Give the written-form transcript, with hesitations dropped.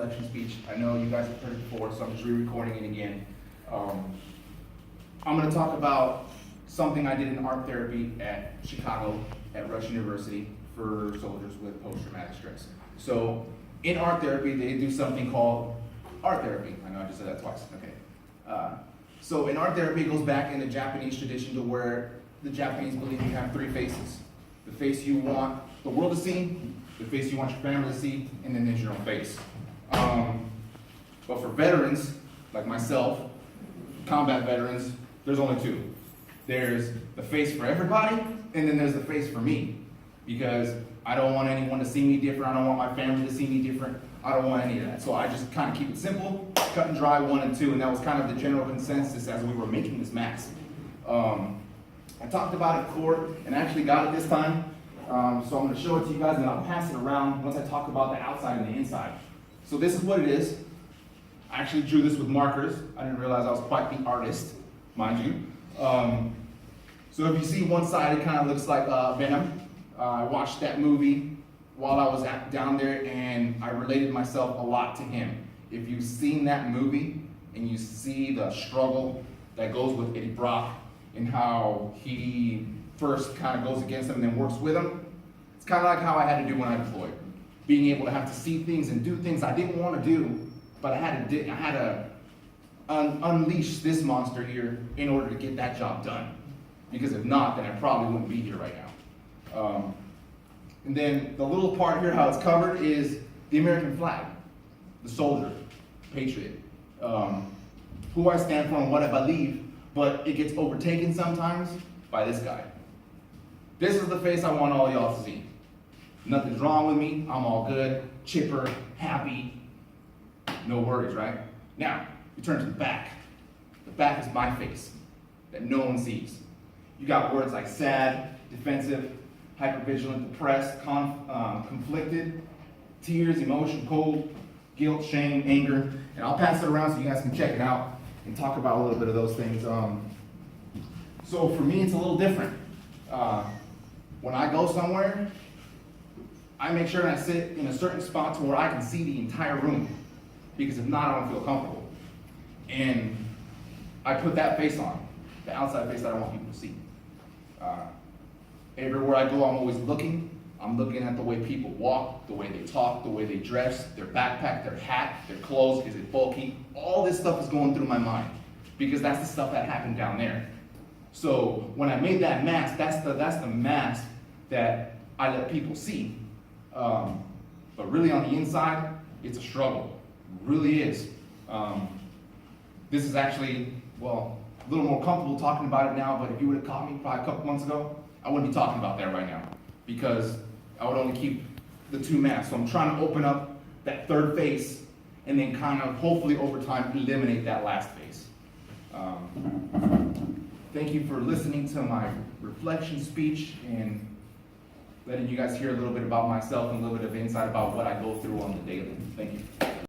reflection speech. I know you guys have heard it before, so I'm just re-recording it again. I'm gonna talk about something I did in art therapy at Chicago, at Rush University, for soldiers with post-traumatic stress. So in art therapy, they do something called art therapy. I know I just said that twice, okay. So in art therapy, it goes back in the Japanese tradition to where the Japanese believe you have three faces. The face you want the world to see, the face you want your family to see, and then there's your own face. But for veterans, like myself, combat veterans, there's only two. There's the face for everybody, and then there's the face for me. Because I don't want anyone to see me different, I don't want my family to see me different, I don't want any of that. So I just kind of keep it simple, cut and dry, 1 and 2, and that was kind of the general consensus as we were making this mask. I talked about it before, and I actually got it this time. So I'm going to show it to you guys, and I'll pass it around once I talk about the outside and the inside. So this is what it is. I actually drew this with markers. I didn't realize I was quite the artist, mind you. So if you see one side, it kind of looks like Venom. I watched that movie while I was down there, and I related myself a lot to him. If you've seen that movie, and you see the struggle that goes with Eddie Brock, and how he first kind of goes against him and then works with him, it's kind of like how I had to do when I deployed. Being able to have to see things and do things I didn't want to do, but I had to unleash this monster here in order to get that job done. Because if not, then I probably wouldn't be here right now. And then the little part here, how it's covered, is the American flag, the soldier, patriot, who I stand for and what I believe, but it gets overtaken sometimes by this guy. This is the face I want all y'all to see. Nothing's wrong with me, I'm all good, chipper, happy, no worries, right? Now, we turn to the back. The back is my face that no one sees. You got words like sad, defensive, hypervigilant, depressed, conflicted, tears, emotion, cold, guilt, shame, anger, and I'll pass it around so you guys can check it out and talk about a little bit of those things. So for me, it's a little different. When I go somewhere, I make sure I sit in a certain spot to where I can see the entire room, because if not, I don't feel comfortable. And I put that face on, the outside face that I want people to see. Everywhere I go, I'm always looking. I'm looking at the way people walk, the way they talk, the way they dress, their backpack, their hat, their clothes, is it bulky? All this stuff is going through my mind, because that's the stuff that happened down there. So when I made that mask, that's the mask that I let people see. But really on the inside, it's a struggle. It really is. This is actually, well, a little more comfortable talking about it now, but if you would have caught me probably a couple months ago, I wouldn't be talking about that right now, because I would only keep the two masks. So I'm trying to open up that third face and then kind of hopefully over time eliminate that last face. Thank you for listening to my reflection speech and letting you guys hear a little bit about myself and a little bit of insight about what I go through on the daily. Thank you.